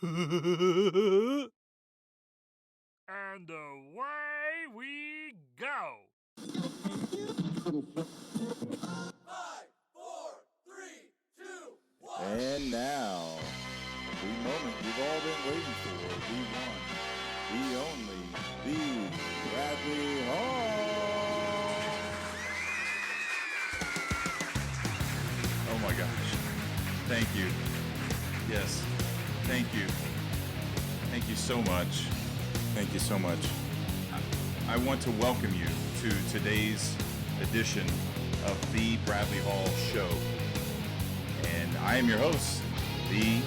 And away we go. And now, the moment you've all been waiting for, the one, the only, the Bradley Hall. Oh my gosh. Thank you. Yes. Thank you. Thank you so much. Thank you so much. I want to welcome you to today's edition of the Bradley Hall Show. And I am your host, the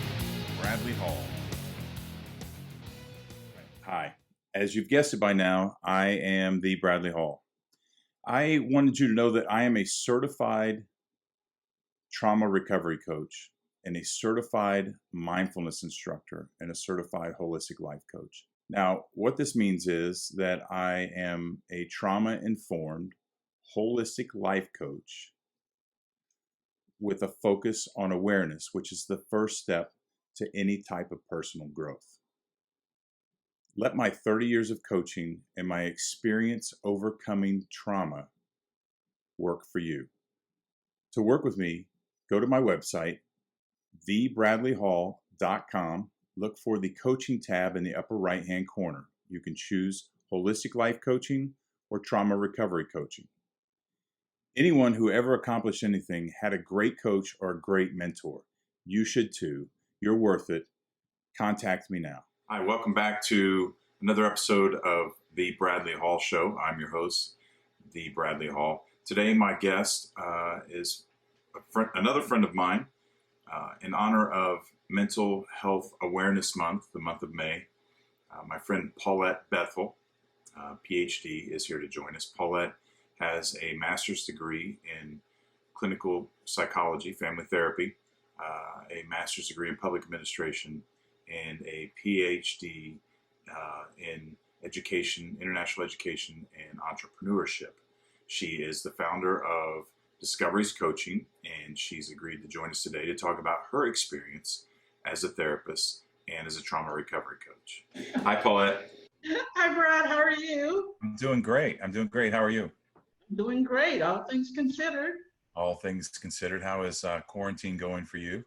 Bradley Hall. Hi. As you've guessed it by now, I am the Bradley Hall. I wanted you to know that I am a certified trauma recovery coach and a certified mindfulness instructor and a certified holistic life coach. Now, what this means is that I am a trauma-informed holistic life coach with a focus on awareness, which is the first step to any type of personal growth. Let my 30 years of coaching and my experience overcoming trauma work for you. To work with me, go to my website, thebradleyhall.com. Look for the coaching tab in the upper right-hand corner. You can choose holistic life coaching or trauma recovery coaching. Anyone who ever accomplished anything had a great coach or a great mentor. You should too. You're worth it. Contact me now. Hi, welcome back to another episode of the Bradley Hall Show. I'm your host, the Bradley Hall. Today, my guest is another friend of mine. In honor of Mental Health Awareness Month, the month of May, my friend Paulette Bethel, PhD, is here to join us. Paulette has a master's degree in clinical psychology, family therapy, a master's degree in public administration, and a PhD in education, international education, and entrepreneurship. She is the founder of Discoveries Coaching, and she's agreed to join us today to talk about her experience as a therapist and as a trauma recovery coach. Hi, Paulette. Hi, Brad. How are you? I'm doing great. How are you? Doing great, all things considered. All things considered, how is quarantine going for you?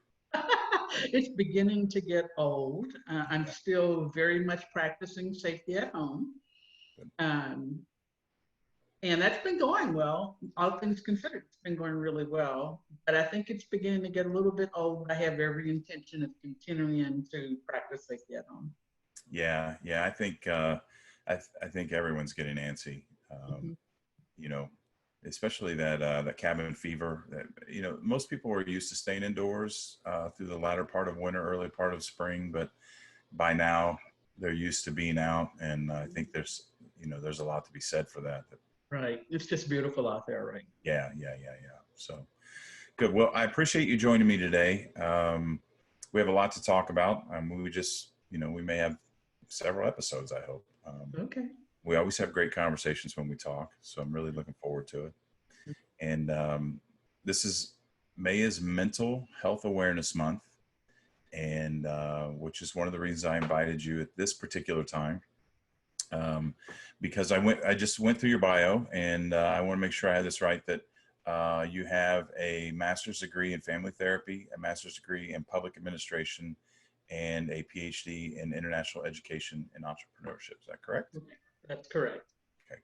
It's beginning to get old. I'm still very much practicing safety at home. And that's been going well, all things considered. It's been going really well. But I think it's beginning to get a little bit old. I have every intention of continuing to practice safety at home. Yeah. I think I think everyone's getting antsy. You know, especially that cabin fever. That most people are used to staying indoors through the latter part of winter, early part of spring, but by now they're used to being out, and I think there's a lot to be said for that. Right, it's just beautiful out there, right? Yeah. So good. Well, I appreciate you joining me today. We have a lot to talk about. We just, we may have several episodes, I hope. Okay. We always have great conversations when we talk, so I'm really looking forward to it. And May is Mental Health Awareness Month, and which is one of the reasons I invited you at this particular time, because I just went through your bio, and I want to make sure I had this right, that you have a master's degree in family therapy, a master's degree in public administration, and a PhD in international education and entrepreneurship. Is that correct? Okay. That's correct. Okay,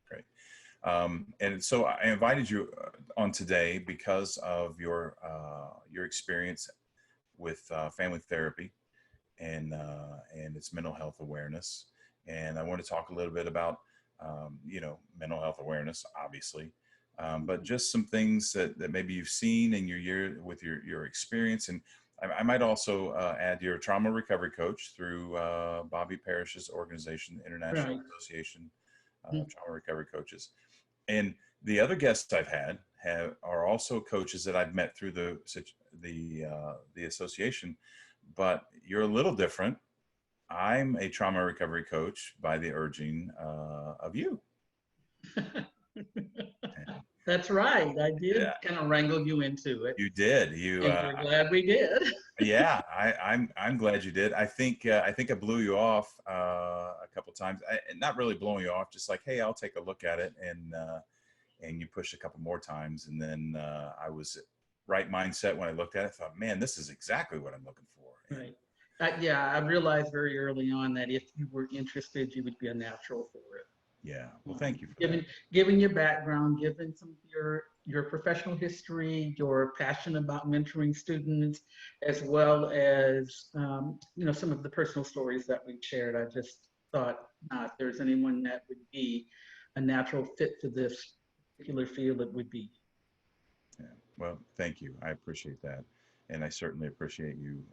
great. And so I invited you on today because of your experience with family therapy and its mental health awareness. And I want to talk a little bit about mental health awareness, obviously, but just some things that maybe you've seen in your year with your experience. And I might also add your trauma recovery coach through Bobby Parrish's organization, International Association Trauma Recovery Coaches. And the other guests I've had are also coaches that I've met through the association, but you're a little different. I'm a trauma recovery coach by the urging of you. That's right. I did Yeah, kind of wrangle you into it, you did. and we're glad we did. Yeah, I'm glad you did. I think I blew you off a couple times. Not really blowing you off, just like, hey, I'll take a look at it, and you pushed a couple more times, and then I was right mindset when I looked at it. Thought, man, this is exactly what I'm looking for. Right. Yeah, I realized very early on that if you were interested, you would be a natural for it. Yeah. Well, thank you for Given that. given your background, given some of your professional history, your passion about mentoring students, as well as some of the personal stories that we've shared, I just thought if there's anyone that would be a natural fit for this particular field, it would be. Yeah. Well, thank you. I appreciate that, and I certainly appreciate you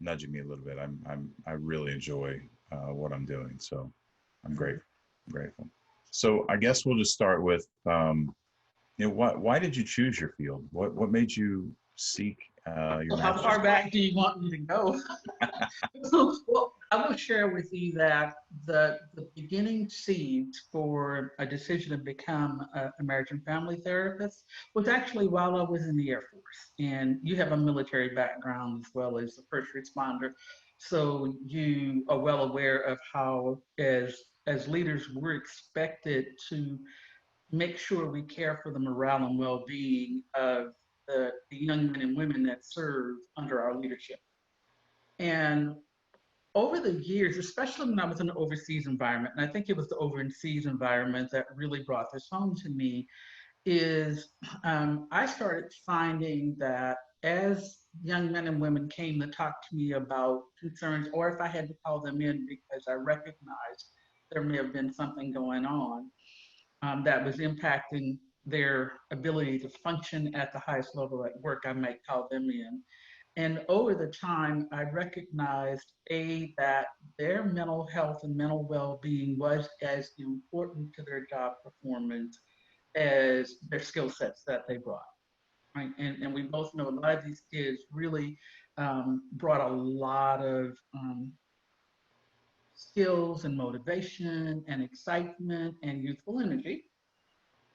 nudging me a little bit. I really enjoy what I'm doing, so I'm grateful. I'm grateful. So I guess we'll just start with, why did you choose your field? What made you seek your Well, how master's? far back do you want me to go? Well, I will share with you that the beginning seeds for a decision to become an American family therapist was actually while I was in the Air Force. And you have a military background as well as a first responder. So you are well aware of how, as leaders, we're expected to make sure we care for the morale and well-being of the young men and women that serve under our leadership. And over the years, especially when I was in an overseas environment, and I think it was the overseas environment that really brought this home to me, is I started finding that as young men and women came to talk to me about concerns, or if I had to call them in because I recognized there may have been something going on that was impacting their ability to function at the highest level at work, I might call them in. And over the time, I recognized that their mental health and mental well-being was as important to their job performance as their skill sets that they brought. Right? And we both know a lot of these kids really brought a lot of skills and motivation and excitement and youthful energy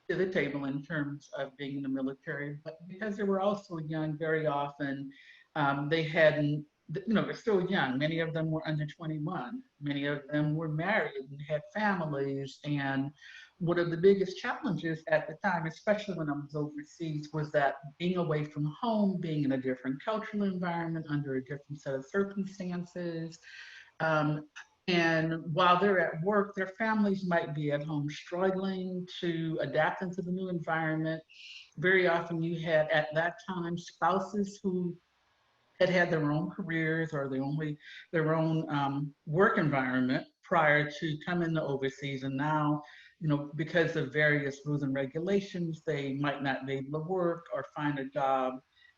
to the table in terms of being in the military, but because they were also young, very often they hadn't, they're still young. Many of them were under 21. Many of them were married and had families. And one of the biggest challenges at the time, especially when I was overseas, was that being away from home, being in a different cultural environment, under a different set of circumstances, um, and while they're at work, their families might be at home struggling to adapt into the new environment. Very often you had at that time spouses who had their own careers or their own work environment prior to coming to overseas. And now, because of various rules and regulations, they might not be able to work or find a job.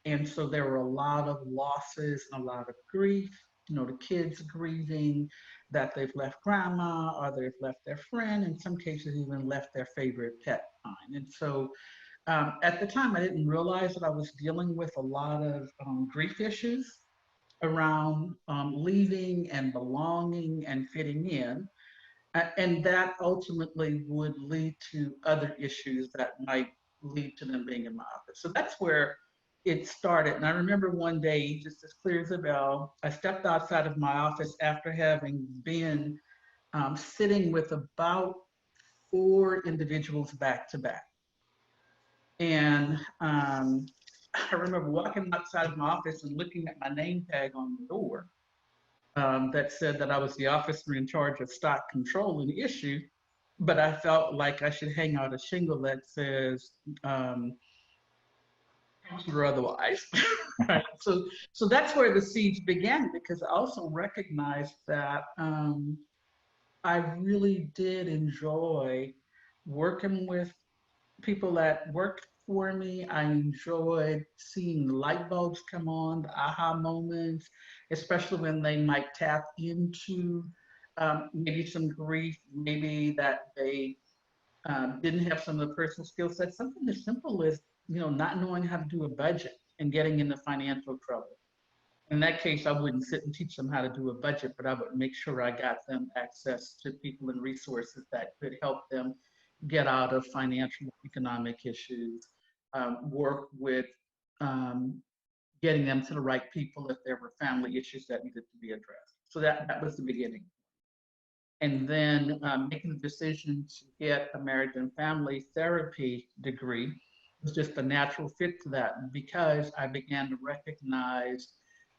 And so there were a lot of losses and a lot of grief. The kids grieving that they've left grandma or they've left their friend, in some cases even left their favorite pet behind. And so at the time, I didn't realize that I was dealing with a lot of grief issues around leaving and belonging and fitting in. And that ultimately would lead to other issues that might lead to them being in my office. So that's where it started. And I remember one day, just as clear as a bell, I stepped outside of my office after having been sitting with about 4 individuals back to back. And I remember walking outside of my office and looking at my name tag on the door that said that I was the officer in charge of stock control and issue, but I felt like I should hang out a shingle that says or otherwise. Right. So that's where the seeds began, because I also recognized that I really did enjoy working with people that worked for me. I enjoyed seeing the light bulbs come on, the aha moments, especially when they might tap into maybe some grief, maybe that they didn't have some of the personal skill sets. Something as simple as not knowing how to do a budget and getting into financial trouble. In that case, I wouldn't sit and teach them how to do a budget, but I would make sure I got them access to people and resources that could help them get out of financial economic issues, work with getting them to the right people if there were family issues that needed to be addressed. So that was the beginning. And then making the decision to get a marriage and family therapy degree was just a natural fit to that, because I began to recognize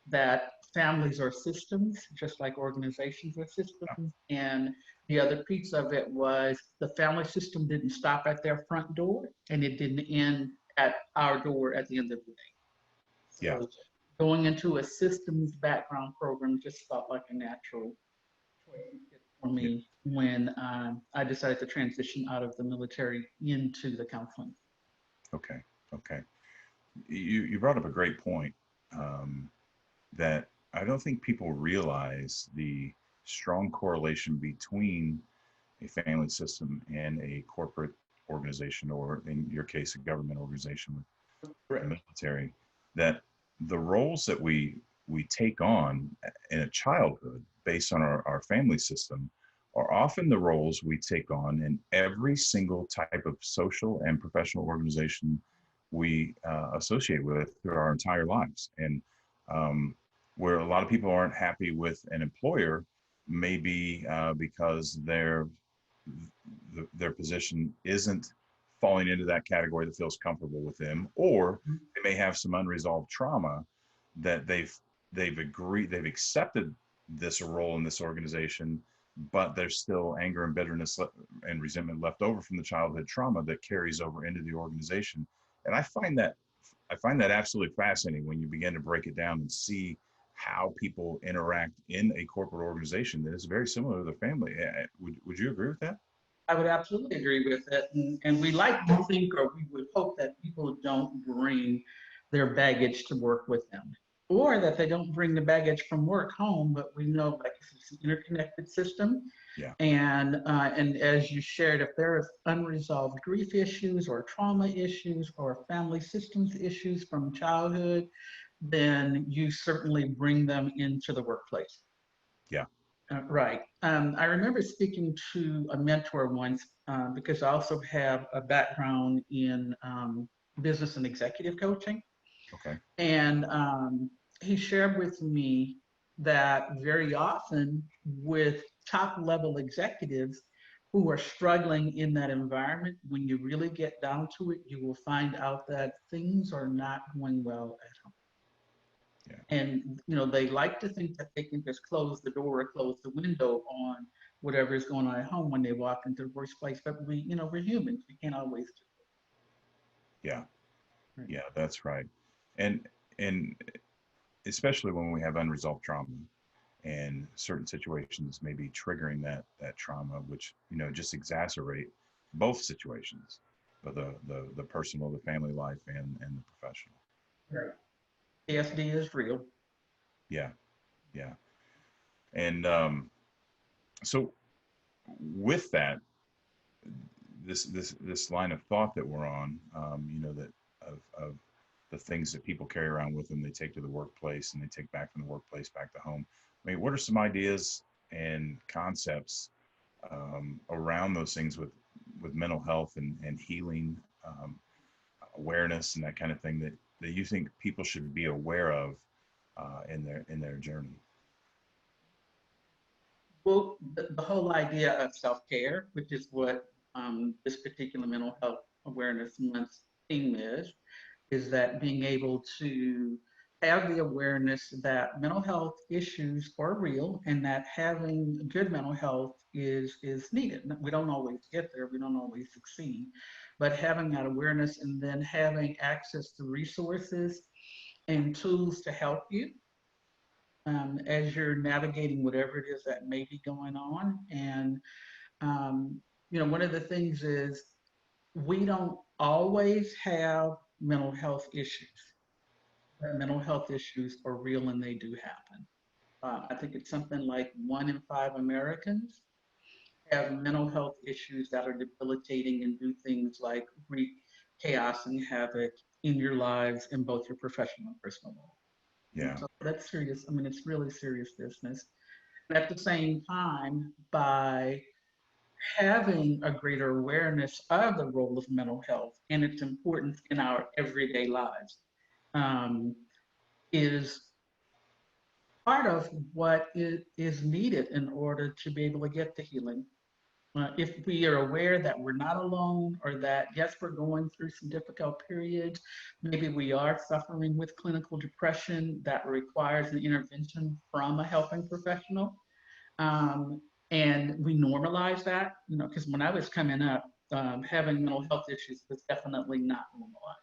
that families are systems, just like organizations are systems. And the other piece of it was the family system didn't stop at their front door, and it didn't end at our door at the end of the day. So Yeah. going into a systems background program just felt like a natural choice for me when I decided to transition out of the military into the counseling. Okay. Okay. You brought up a great point, that I don't think people realize the strong correlation between a family system and a corporate organization, or in your case, a government organization with the military, that the roles that we take on in a childhood based on our family system are often the roles we take on in every single type of social and professional organization we associate with through our entire lives. And where a lot of people aren't happy with an employer, maybe because their position isn't falling into that category that feels comfortable with them, or they may have some unresolved trauma that they've accepted this role in this organization, but there's still anger and bitterness and resentment left over from the childhood trauma that carries over into the organization. And I find that absolutely fascinating when you begin to break it down and see how people interact in a corporate organization that is very similar to their family. Would you agree with that? I would absolutely agree with it. And we like to think, or we would hope, that people don't bring their baggage to work with them, or that they don't bring the baggage from work home. But we know, like, it's an interconnected system. Yeah. And as you shared, if there is unresolved grief issues or trauma issues or family systems issues from childhood, then you certainly bring them into the workplace. Yeah. Right. I remember speaking to a mentor once, because I also have a background in business and executive coaching. Okay. And he shared with me that very often with top level executives who are struggling in that environment, when you really get down to it, you will find out that things are not going well at home. Yeah. And they like to think that they can just close the door or close the window on whatever is going on at home when they walk into the workplace. But we're humans. We can't always do it. Yeah. Right. Yeah, that's right. And especially when we have unresolved trauma, and certain situations may be triggering that trauma, which just exacerbate both situations, but the personal, the family life, and the professional. Right. PSD is real. Yeah. And so with that, this line of thought that we're on, that of the things that people carry around with them, they take to the workplace and they take back from the workplace back to home. I mean, what are some ideas and concepts around those things with mental health and healing, awareness, and that kind of thing that you think people should be aware of in their journey? Well, the whole idea of self-care, which is what this particular mental health awareness month's theme is that being able to have the awareness that mental health issues are real, and that having good mental health is needed. We don't always get there, we don't always succeed, but having that awareness and then having access to resources and tools to help you as you're navigating whatever it is that may be going on. And one of the things is we don't always have mental health issues. But mental health issues are real and they do happen. I think it's something like 1 in 5 Americans have mental health issues that are debilitating and do things like wreak chaos and havoc in your lives in both your professional and personal life. Yeah. So that's serious. I mean, it's really serious business. And at the same time, by having a greater awareness of the role of mental health and its importance in our everyday lives is part of what is needed in order to be able to get the healing. If we are aware that we're not alone, or that, yes, we're going through some difficult periods, maybe we are suffering with clinical depression that requires an intervention from a helping professional. And we normalize that, because when I was coming up, having mental health issues was definitely not normalized.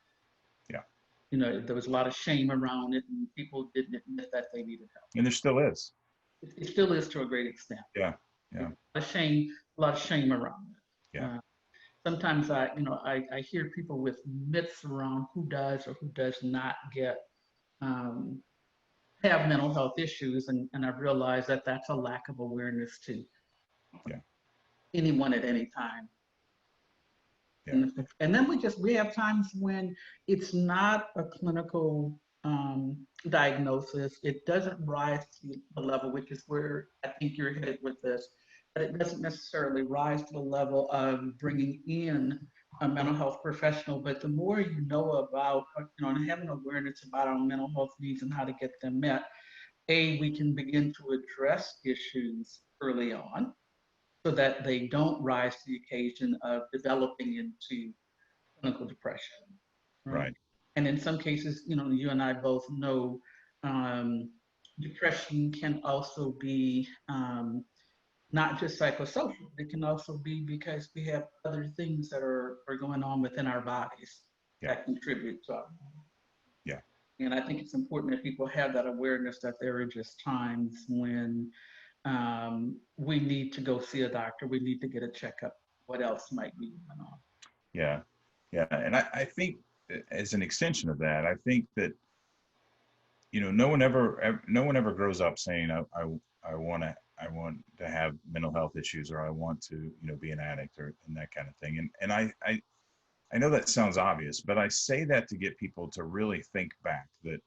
Yeah. There was a lot of shame around it, and people didn't admit that they needed help. And there still is. It still is to a great extent. Yeah. Yeah. A lot of shame around it. Yeah. Sometimes I hear people with myths around who does or who does not have mental health issues, and I've realized that that's a lack of awareness too. Yeah. Anyone at any time. Yeah. And then we have times when it's not a clinical diagnosis. It doesn't rise to the level, which is where I think you're headed with this, but it doesn't necessarily rise to the level of bringing in a mental health professional. But the more you know about, and having awareness about our mental health needs and how to get them met, we can begin to address issues early on so that they don't rise to the occasion of developing into clinical depression. Right. And in some cases, you and I both know depression can also be not just psychosocial. It can also be because we have other things that are going on within our bodies that contribute to our body. Yeah. And I think it's important that people have that awareness that there are just times when we need to go see a doctor. We need to get a checkup. What else might be going on? Yeah. Yeah. And I think as an extension of that, I think that, no one ever grows up saying, I want to have mental health issues, or I want to, be an addict, and that kind of thing. And I know that sounds obvious, but I say that to get people to really think back that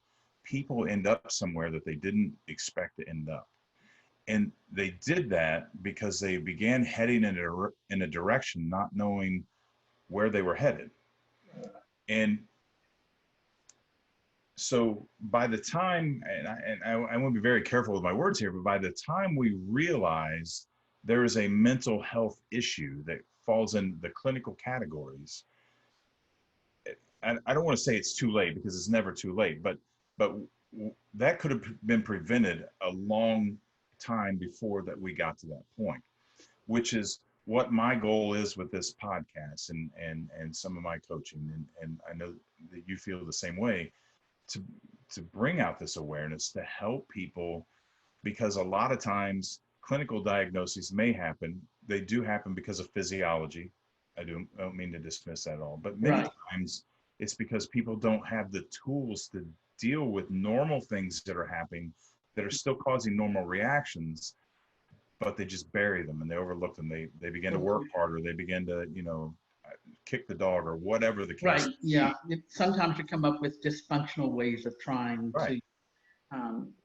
people end up somewhere that they didn't expect to end up. And they did that because they began heading in a direction not knowing where they were headed. And so by the time, and I want to be very careful with my words here, but by the time we realize there is a mental health issue that falls in the clinical categories, I don't want to say it's too late, because it's never too late, but that could have been prevented a long time before that we got to that point, which is what my goal is with this podcast and some of my coaching, and I know that you feel the same way, to bring out this awareness to help people, because a lot of times clinical diagnoses may happen. They do happen because of physiology. I don't mean to dismiss that at all, but many times it's because people don't have the tools to deal with normal things that are happening that are still causing normal reactions, but they just bury them and they overlook them. They begin to work harder. They begin to, kick the dog or whatever the case. Right. Yeah. Sometimes you come up with dysfunctional ways of trying to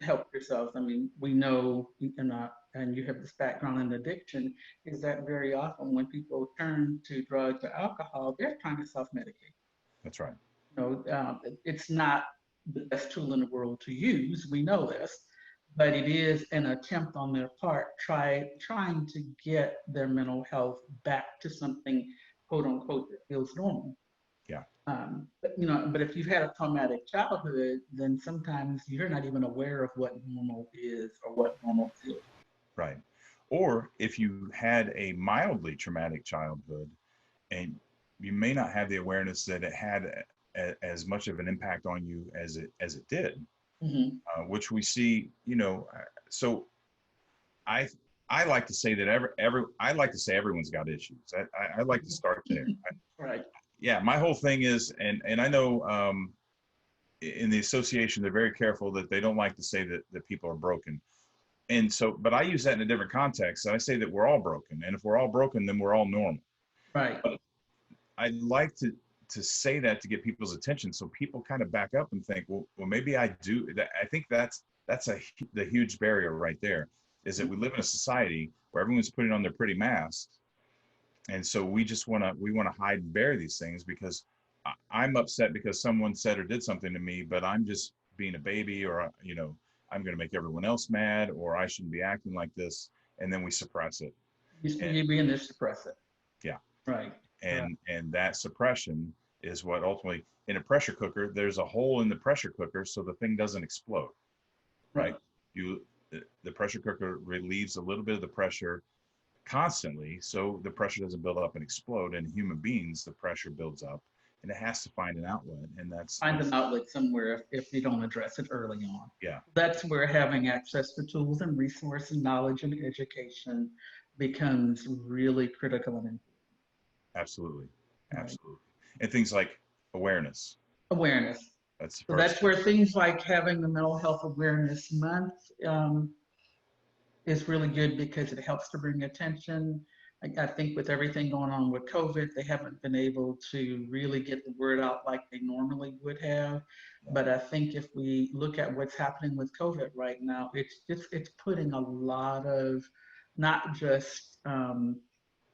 help yourselves. I mean, we know, and you have this background in addiction, is that very often when people turn to drugs or alcohol, they're trying to self-medicate. That's right. It's not the best tool in the world to use. We know this, but it is an attempt on their part trying to get their mental health back to something, quote unquote, that feels normal. Yeah. But if you've had a traumatic childhood, then sometimes you're not even aware of what normal is or what normal feels. Right. Or if you had a mildly traumatic childhood, and you may not have the awareness that it had as much of an impact on you as it did, which we see, so I like to say that I like to say everyone's got issues. I like to start there. Right. Yeah. My whole thing is, and I know in the association, they're very careful that they don't like to say that people are broken. And so, but I use that in a different context. I say that we're all broken. And if we're all broken, then we're all normal. Right. But I like to say that to get people's attention, so people kind of back up and think, well, maybe I do. I think that's the huge barrier right there, is that we live in a society where everyone's putting on their pretty masks, And so we want to hide and bury these things because I'm upset because someone said or did something to me, but I'm just being a baby, or I'm going to make everyone else mad, or I shouldn't be acting like this, and then we suppress it. You're being to suppress it. Yeah. Right. And that suppression is what ultimately, in a pressure cooker, there's a hole in the pressure cooker so the thing doesn't explode. Right. The pressure cooker relieves a little bit of the pressure constantly, so the pressure doesn't build up and explode. And in human beings, the pressure builds up, and it has to find an outlet, and find an outlet somewhere if you don't address it early on. Yeah, that's where having access to tools and resources, knowledge and education becomes really critical and important. Absolutely. And things like awareness. That's where things like having the Mental Health Awareness Month is really good, because it helps to bring attention. I think with everything going on with COVID, they haven't been able to really get the word out like they normally would have. But I think if we look at what's happening with COVID right now, it's putting a lot of not just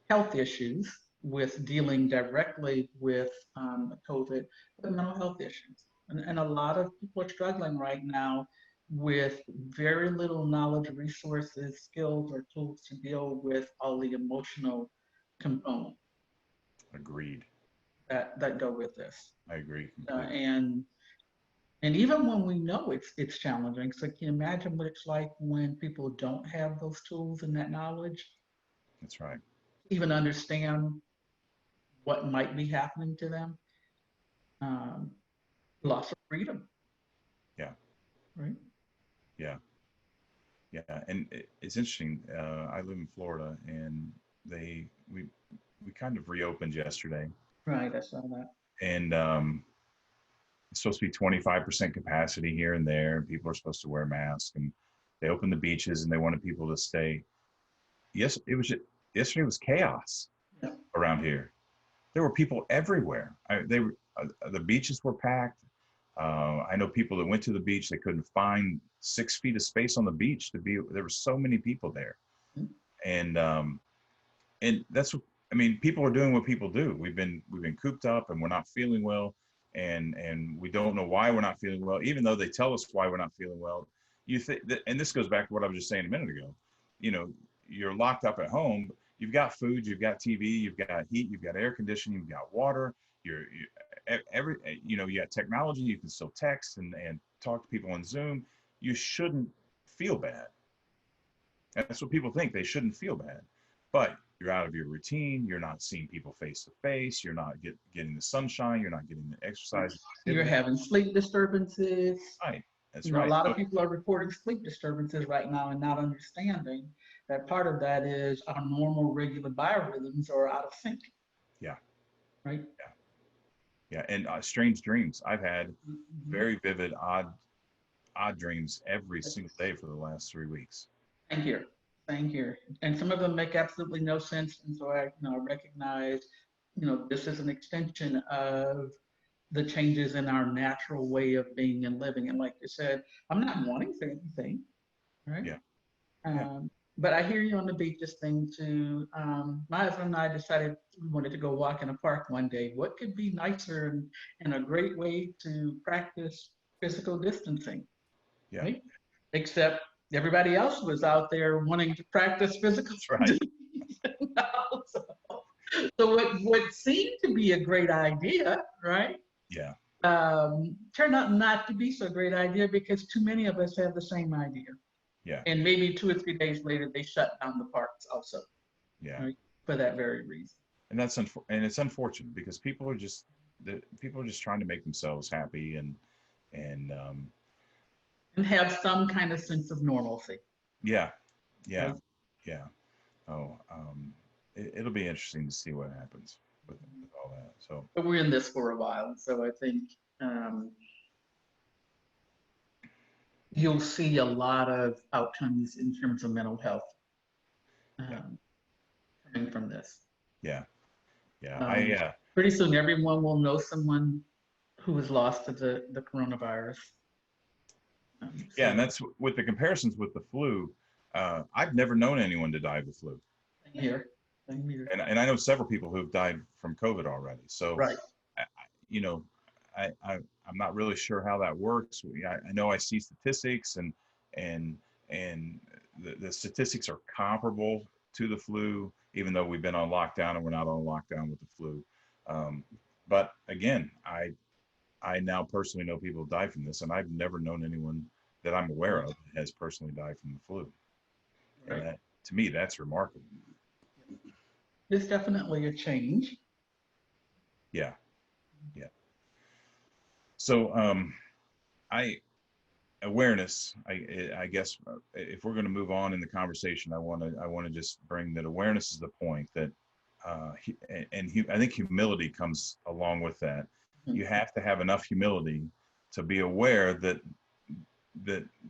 health issues with dealing directly with COVID, but mental health issues. And a lot of people are struggling right now with very little knowledge, resources, skills, or tools to deal with all the emotional components. Agreed. That go with this. I agree. And even when we know it's challenging, so can you imagine what it's like when people don't have those tools and that knowledge? That's right. Even understand what might be happening to them. Loss of freedom. Yeah. Right. Yeah. And it's interesting. I live in Florida, and we kind of reopened yesterday. Right, I saw that. And it's supposed to be 25% capacity here and there, and people are supposed to wear masks. And they opened the beaches, and they wanted people to stay. Yesterday was chaos around here. There were people everywhere. The beaches were packed. I know people that went to the beach, they couldn't find 6 feet of space on the beach there were so many people there. And that's what, people are doing what people do. We've been cooped up, and we're not feeling well. And we don't know why we're not feeling well, even though they tell us why we're not feeling well. You think that, and this goes back to what I was just saying a minute ago. You're locked up at home. You've got food, you've got TV, you've got heat, you've got air conditioning, you've got water. You got technology. You can still text and talk to people on Zoom. You shouldn't feel bad. And that's what people think. They shouldn't feel bad, but you're out of your routine. You're not seeing people face to face. You're not getting the sunshine. You're not getting the exercise. You're having sleep disturbances. Right. That's right. A lot of people are reporting sleep disturbances right now and not understanding that part of that is our normal regular biorhythms are out of sync. Yeah. Right. Yeah. And strange dreams. I've had very vivid, odd dreams every single day for the last 3 weeks. Same here. And some of them make absolutely no sense. And so I recognize, this is an extension of the changes in our natural way of being and living. And like you said, I'm not wanting for anything, right? Yeah. But I hear you on the beaches thing too. My husband and I decided we wanted to go walk in a park one day. What could be nicer and a great way to practice physical distancing? Yeah. Right? Except everybody else was out there wanting to practice physical distancing. So what seemed to be a great idea, right? Yeah. Turned out not to be so great idea, because too many of us have the same idea. Yeah. And maybe 2 or 3 days later, they shut down the parks also. Yeah. Right? For that very reason. And it's unfortunate, because people are just trying to make themselves happy and have some kind of sense of normalcy. Yeah. Oh, it'll be interesting to see what happens with all that. So, but we're in this for a while, so I think you'll see a lot of outcomes in terms of mental health coming from this. Yeah. Pretty soon, everyone will know someone who was lost to the coronavirus. And that's with the comparisons with the flu. I've never known anyone to die of the flu. Here. Same here. And I know several people who've died from COVID already. So, Right. you know, I'm not really sure how that works. I know I see statistics and the statistics are comparable to the flu, even though we've been on lockdown and we're not on lockdown with the flu. But again, I now personally know people die from this, and I've never known anyone that I'm aware of has personally died from the flu. Right. And that, to me, that's remarkable. It's definitely a change. Yeah. So, awareness. I guess if we're going to move on in the conversation, I want to just bring that awareness is the point that, I think humility comes along with that. You have to have enough humility to be aware that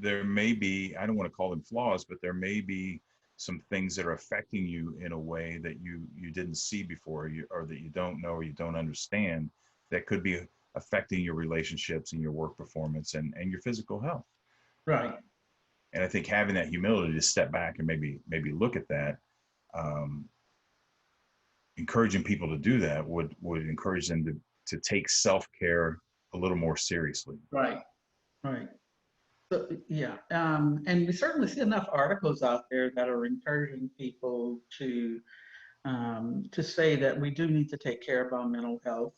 there may be, I don't want to call them flaws, but there may be some things that are affecting you in a way that you didn't see before, or that you don't know or you don't understand, that could be affecting your relationships and your work performance and your physical health. Right. And I think having that humility to step back and maybe look at that, encouraging people to do that would encourage them to take self-care a little more seriously. Right. So, yeah, and we certainly see enough articles out there that are encouraging people to say that we do need to take care of our mental health,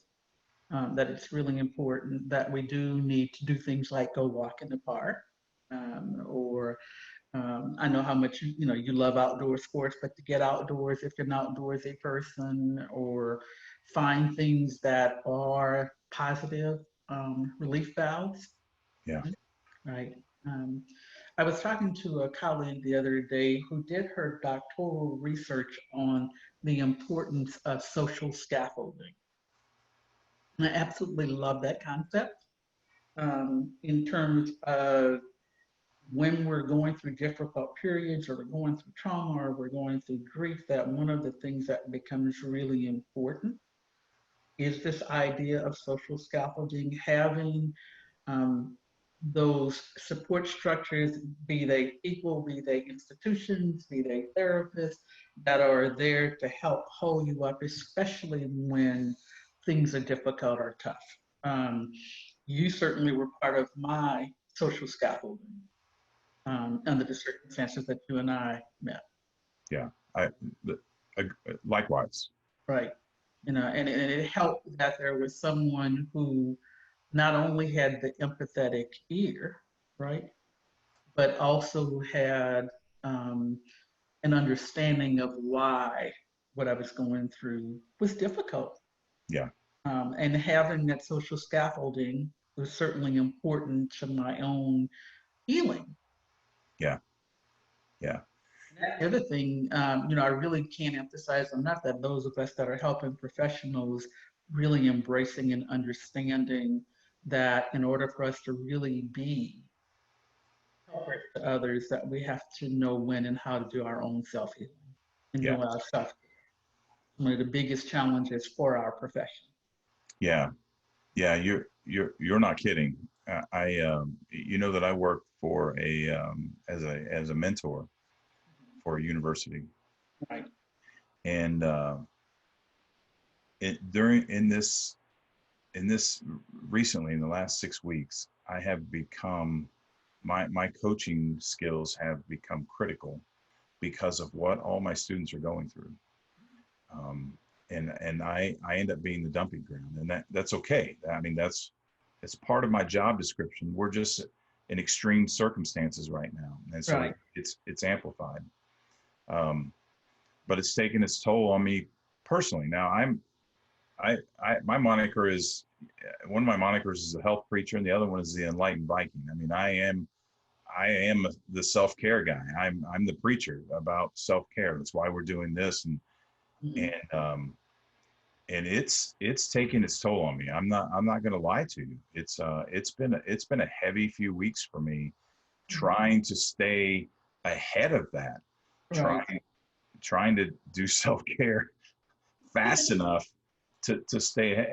that it's really important, that we do need to do things like go walk in the park, or I know how much you love outdoor sports, but to get outdoors if you're an outdoorsy person, or find things that are positive relief valves. Yeah. Right. I was talking to a colleague the other day who did her doctoral research on the importance of social scaffolding. And I absolutely love that concept, in terms of when we're going through difficult periods, or we're going through trauma, or we're going through grief, that one of the things that becomes really important is this idea of social scaffolding, having those support structures, be they people, be they institutions, be they therapists, that are there to help hold you up, especially when things are difficult or tough. You certainly were part of my social scaffolding under the circumstances that you and I met. Yeah, likewise. Right. And it helped that there was someone who not only had the empathetic ear, right, but also had an understanding of why what I was going through was difficult. Yeah. And having that social scaffolding was certainly important to my own healing. Yeah. The other thing, I really can't emphasize enough that those of us that are helping professionals really embracing and understanding that in order for us to really be helpers to others, that we have to know when and how to do our own self-healing and do our self-care. One of the biggest challenges for our profession. Yeah, you're not kidding. You know that I work for as a mentor for a university, right? And in this recently, in the last 6 weeks, I have become my coaching skills have become critical because of what all my students are going through. And I end up being the dumping ground, and that's okay. I mean, it's part of my job description. We're just in extreme circumstances right now, and so it's amplified. But it's taken its toll on me personally. Now my moniker is, one of my monikers is a health preacher, and the other one is the enlightened Viking. I mean, I am the self-care guy. I'm the preacher about self-care. That's why we're doing this, and it's taken its toll on me. I'm not going to lie to you. It's been a heavy few weeks for me, trying to stay ahead of that, trying to do self-care fast enough to stay ahead.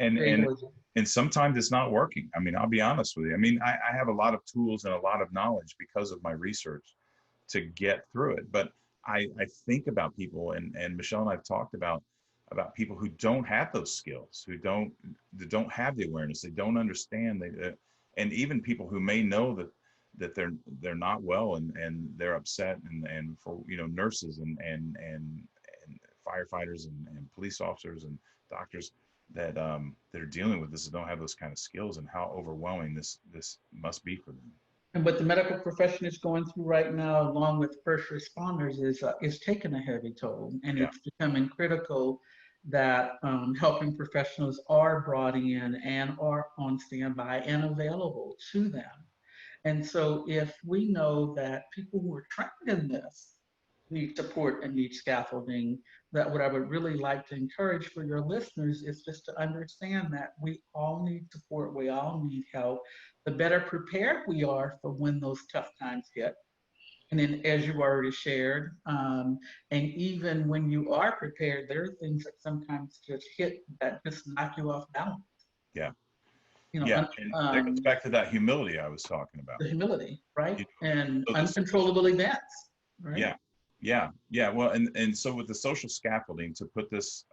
And sometimes it's not working. I mean, I'll be honest with you. I mean, I have a lot of tools and a lot of knowledge because of my research to get through it, but I think about people, and Michelle and I've talked about people who don't have those skills, who don't have the awareness, they don't understand, and even people who may know that they're not well, and they're upset, and for, you know, nurses and firefighters and police officers and doctors that that are dealing with this, and don't have those kind of skills, and how overwhelming this must be for them. And what the medical profession is going through right now, along with first responders, is taking a heavy toll, and Yeah. it's becoming critical that helping professionals are brought in and are on standby and available to them. And so, if we know that people who are trained in this need support and need scaffolding, that what I would really like to encourage for your listeners is just to understand that we all need support, we all need help. The better prepared we are for when those tough times hit. And then, as you already shared, and even when you are prepared, there are things that sometimes just hit that just knock you off balance. Yeah. You know, Yeah, and that goes back to that humility I was talking about. the humility, right? You And so uncontrollable events, right? Yeah. Well, and so with the social scaffolding, to put this,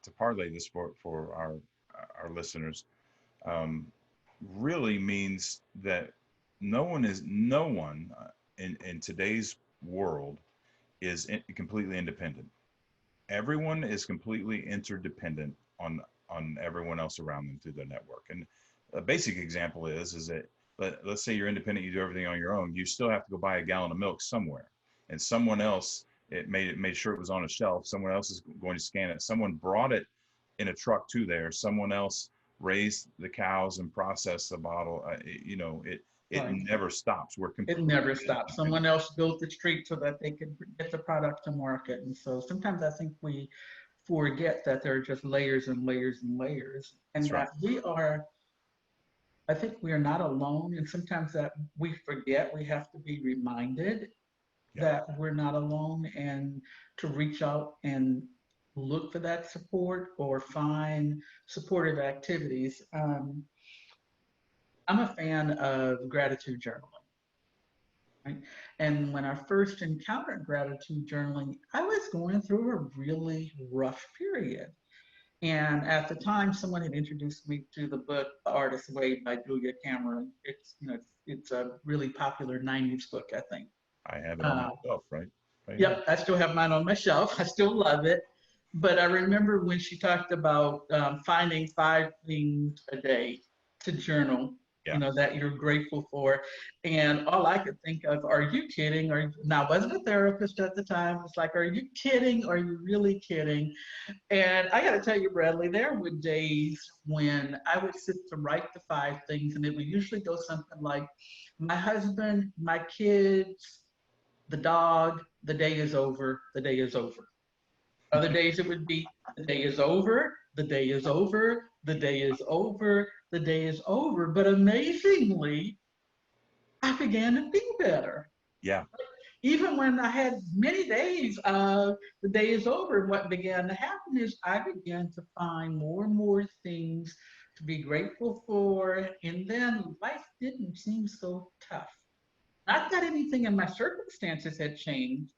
to parlay this for our listeners, really means that no one in today's world is completely independent. Everyone is completely interdependent on everyone else around them through their network. And a basic example is that, let's say you're independent, you do everything on your own, you still have to go buy a gallon of milk somewhere, and someone else made sure it was on a shelf. Someone else is going to scan it. Someone brought it in a truck to there. Someone else raised the cows and processed the bottle. You know, it Right. never stops. It never stops. Someone else built the street so that they could get the product to market. And so sometimes I think we forget that there are just layers and layers and layers, and That's right. that I think we are not alone. And sometimes that we forget, we have to be reminded that we're not alone, and to reach out and look for that support or find supportive activities. I'm a fan of gratitude journaling. Right? And when I first encountered gratitude journaling, I was going through a really rough period. And at the time, someone had introduced me to the book "The Artist's Way" by Julia Cameron. It's a really popular '90s book, I think. I have it on my shelf, right? Yep, I still have mine on my shelf. I still love it. But I remember when she talked about finding 5 things a day to journal, Yeah. that you're grateful for. And all I could think of, are you kidding? Now, I wasn't a therapist at the time. It's like, are you kidding? Are you really kidding? And I got to tell you, Bradley, there were days when I would sit to write the 5 things, and it would usually go something like, my husband, my kids, the dog, the day is over, the day is over. Other days it would be, the day is over, the day is over, the day is over, the day is over. But amazingly, I began to be better. Yeah. Even when I had many days of the day is over, what began to happen is I began to find more and more things to be grateful for. And then life didn't seem so tough. Not that anything in my circumstances had changed,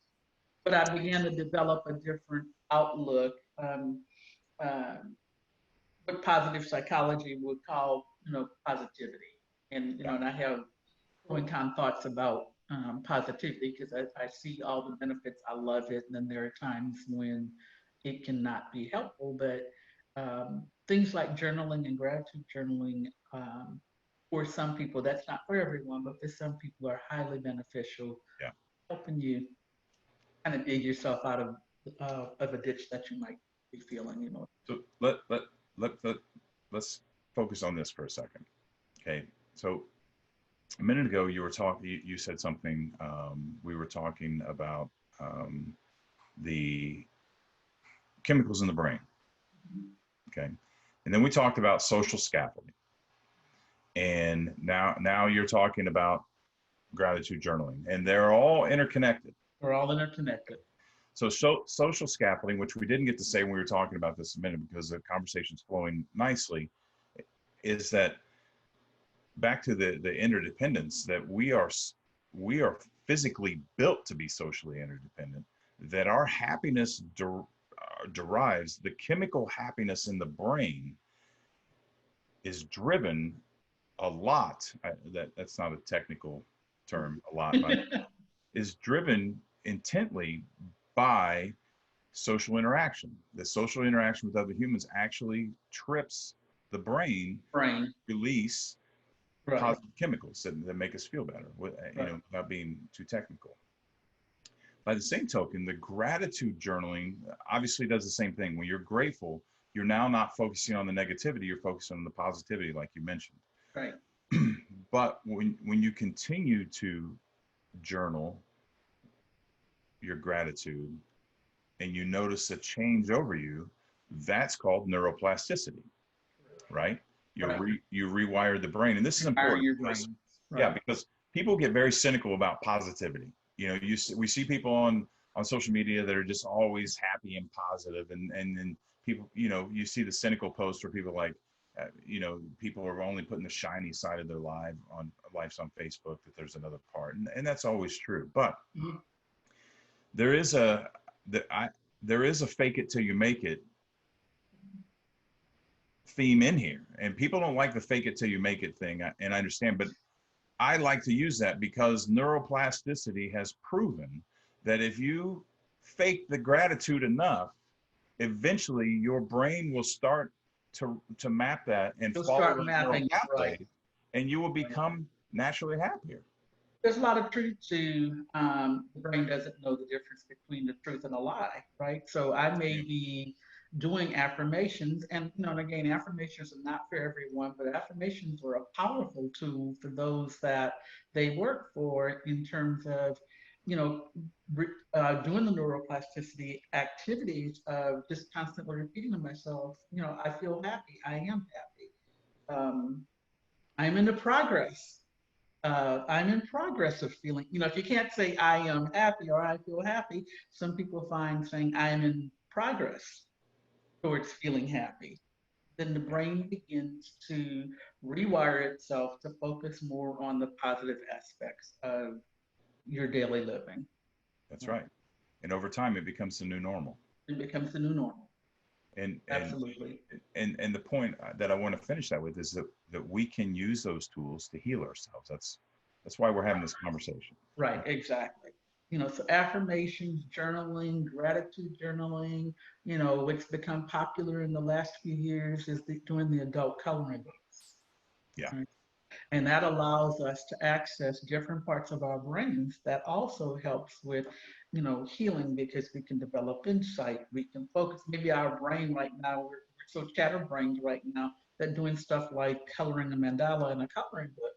but I began to develop a different outlook, what positive psychology would call, positivity. And, and I have pro and con thoughts about positivity, because I see all the benefits. I love it. And then there are times when it cannot be helpful, but things like journaling and gratitude journaling, for some people, that's not for everyone, but for some people are highly beneficial, helping you kind of dig yourself out of a ditch that you might be feeling. So let's focus on this for a second. Okay. So a minute ago, you said something. We were talking about the chemicals in the brain. Okay. And then we talked about social scaffolding. And now you're talking about gratitude journaling, and they're all interconnected. We're all interconnected. So social scaffolding, which we didn't get to say when we were talking about this a minute because the conversation's flowing nicely, is that back to the interdependence, that we are physically built to be socially interdependent, that our happiness derives, the chemical happiness in the brain is driven a lot, that's not a technical term, a lot, but is driven intently by social interaction. The social interaction with other humans actually trips the brain release positive chemicals that make us feel better, without being too technical. By the same token, the gratitude journaling obviously does the same thing. When you're grateful, you're now not focusing on the negativity, you're focusing on the positivity, like you mentioned. Right. But when you continue to journal your gratitude and you notice a change over you, that's called neuroplasticity, right? You rewire the brain. And this is important because, because people get very cynical about positivity. We see people on social media that are just always happy and positive, and then people, you see the cynical posts where people like, people are only putting the shiny side of their lives on Facebook, that there's another part, and that's always true. But there is a fake it till you make it theme in here, and people don't like the fake it till you make it thing, and I understand, but I like to use that because neuroplasticity has proven that if you fake the gratitude enough, eventually your brain will start to map that and follow the neural pathway, and you will become naturally happier. There's a lot of truth to the brain doesn't know the difference between the truth and a lie, right? So I may be doing affirmations, and and again, affirmations are not for everyone, but affirmations are a powerful tool for those that they work for, in terms of doing the neuroplasticity activities of just constantly repeating to myself, I feel happy, I am happy, I'm into progress. I'm in progress of feeling, if you can't say I am happy or I feel happy, some people find saying I am in progress towards feeling happy, then the brain begins to rewire itself to focus more on the positive aspects of your daily living. That's right. And over time, it becomes the new normal. It becomes the new normal. And absolutely. And the point that I want to finish that with is that we can use those tools to heal ourselves. That's why we're having this conversation. Right, exactly. So affirmations, journaling, gratitude journaling, what's become popular in the last few years is doing the adult coloring books. Yeah. Right? And that allows us to access different parts of our brains. That also helps with, healing, because we can develop insight. We can focus. Maybe our brain right now, we're so scatterbrained right now that doing stuff like coloring a mandala in a coloring book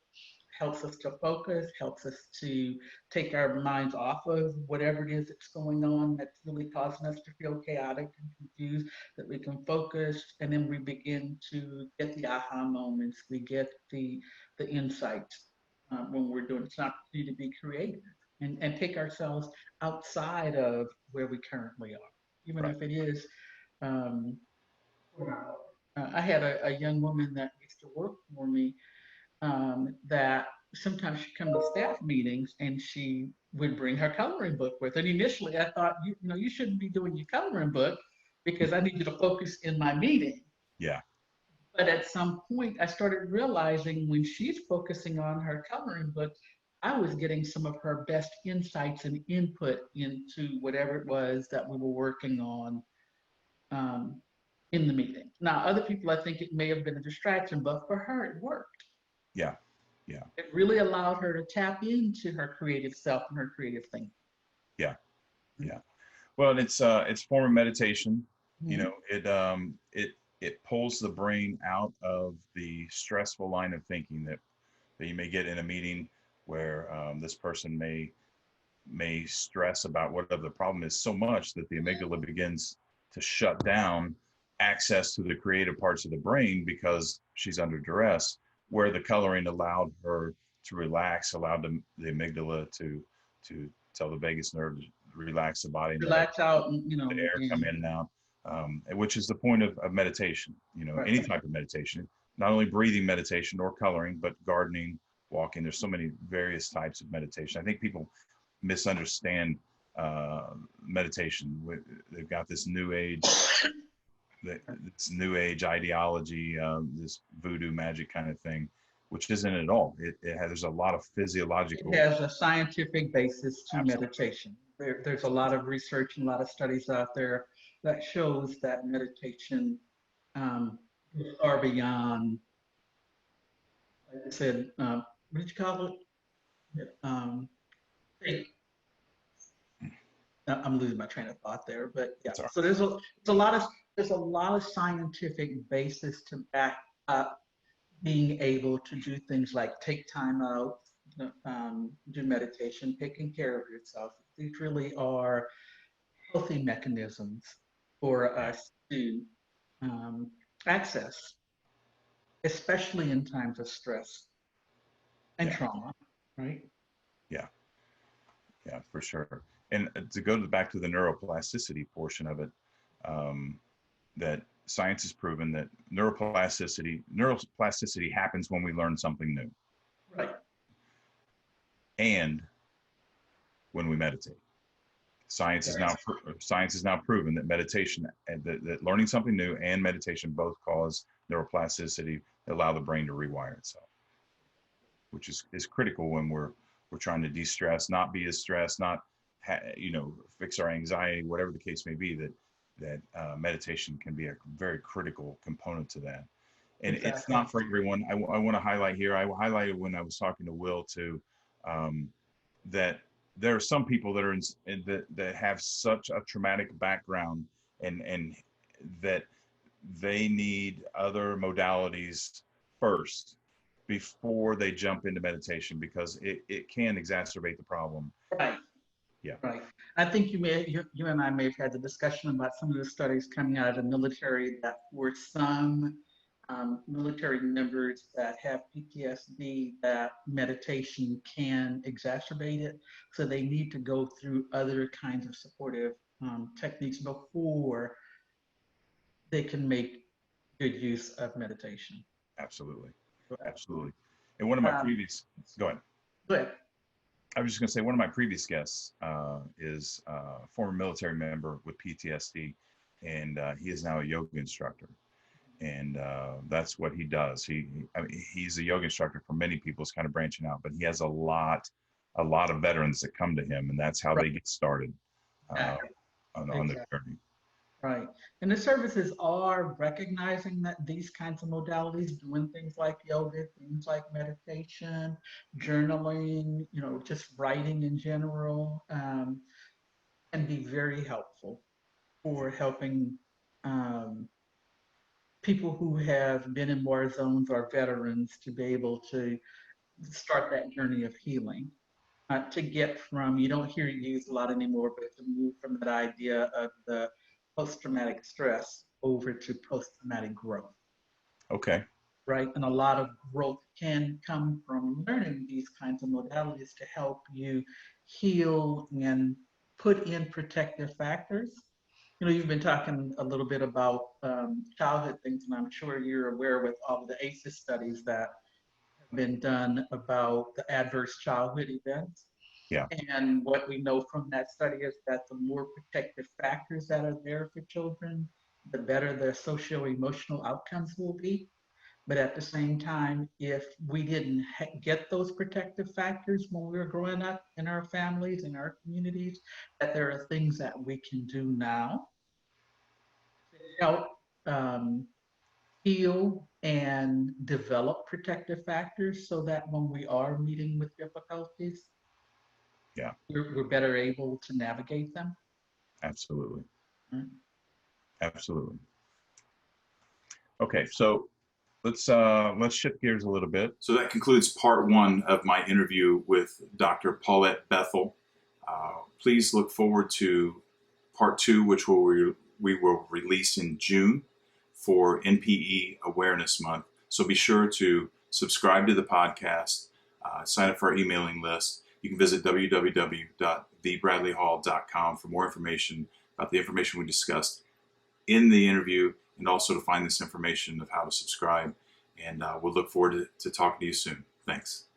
helps us to focus, helps us to take our minds off of whatever it is that's going on that's really causing us to feel chaotic and confused, that we can focus, and then we begin to get the aha moments, we get the insights when we're doing it. It's an opportunity to be creative and take ourselves outside of where we currently are, even if it is. I had a young woman that used to work for me, that sometimes she'd come to staff meetings and she would bring her coloring book with. And initially I thought, you shouldn't be doing your coloring book because I need you to focus in my meeting. Yeah. But at some point I started realizing when she's focusing on her coloring book, I was getting some of her best insights and input into whatever it was that we were working on in the meeting. Now, other people, I think it may have been a distraction, but for her, it worked. Yeah. Yeah. It really allowed her to tap into her creative self and her creative thinking. Yeah. Yeah. Well, it's a form of meditation. Mm-hmm. It pulls the brain out of the stressful line of thinking that you may get in a meeting where this person may stress about whatever the problem is so much that the amygdala begins to shut down access to the creative parts of the brain because she's under duress, where the coloring allowed her to relax, allowed the amygdala to tell the vagus nerve to relax the body, and relax out, and the air come in and out, which is the point of meditation. Right. Any type of meditation, not only breathing meditation or coloring, but gardening, walking. There's so many various types of meditation. I think people misunderstand meditation. They've got this new age, ideology, this voodoo magic kind of thing, which isn't at all. There's a lot of physiological. It has a scientific basis to Absolutely. meditation. There's a lot of research and a lot of studies out there that shows that meditation is far beyond, like I said, what did you call it? I'm losing my train of thought there, but yeah. Right. So there's a lot of scientific basis to back up being able to do things like take time out, do meditation, taking care of yourself. These really are healthy mechanisms for us to access, especially in times of stress and trauma, right? Yeah, for sure. And to go back to the neuroplasticity portion of it, that science has proven that neuroplasticity happens when we learn something new. Right. And when we meditate. Science is now proven that meditation, that learning something new and meditation both cause neuroplasticity, that allow the brain to rewire itself, which is critical when we're trying to de-stress, not be as stressed, not fix our anxiety, whatever the case may be. That meditation can be a very critical component to that. And exactly. It's not for everyone. I want to highlight here. I highlighted when I was talking to Will too, that there are some people that are that have such a traumatic background and that they need other modalities first before they jump into meditation, because it can exacerbate the problem. Right. Yeah. Right. I think you and I may have had the discussion about some of the studies coming out of the military that were some military members that have PTSD, that meditation can exacerbate it. So they need to go through other kinds of supportive techniques before they can make good use of meditation. Absolutely. Absolutely. And one of my previous, go ahead. Go ahead. I was just going to say, one of my previous guests is a former military member with PTSD, and he is now a yoga instructor. And that's what he does. He's a yoga instructor for many people. It's kind of branching out, but he has a lot of veterans that come to him, and that's how they get started on the journey. Right. And the services are recognizing that these kinds of modalities, doing things like yoga, things like meditation, journaling, just writing in general, can be very helpful for helping people who have been in war zones or veterans to be able to start that journey of healing. To get from, you don't hear it used a lot anymore, but to move from that idea of the post-traumatic stress over to post-traumatic growth. Okay. Right. And a lot of growth can come from learning these kinds of modalities to help you heal and put in protective factors. You've been talking a little bit about childhood things, and I'm sure you're aware with all of the ACEs studies that have been done about the adverse childhood events. Yeah. And what we know from that study is that the more protective factors that are there for children, the better their socio-emotional outcomes will be. But at the same time, if we didn't get those protective factors when we were growing up in our families, in our communities, that there are things that we can do now to help heal and develop protective factors so that when we are meeting with difficulties, we're better able to navigate them. Absolutely. Mm-hmm. Absolutely. Okay, so let's shift gears a little bit. So that concludes part one of my interview with Dr. Paulette Bethel. Please look forward to part two, which we will release in June for NPE Awareness Month. So be sure to subscribe to the podcast, sign up for our emailing list. You can visit www.thebradleyhall.com for more information about the information we discussed in the interview, and also to find this information of how to subscribe. And we'll look forward to talking to you soon. Thanks.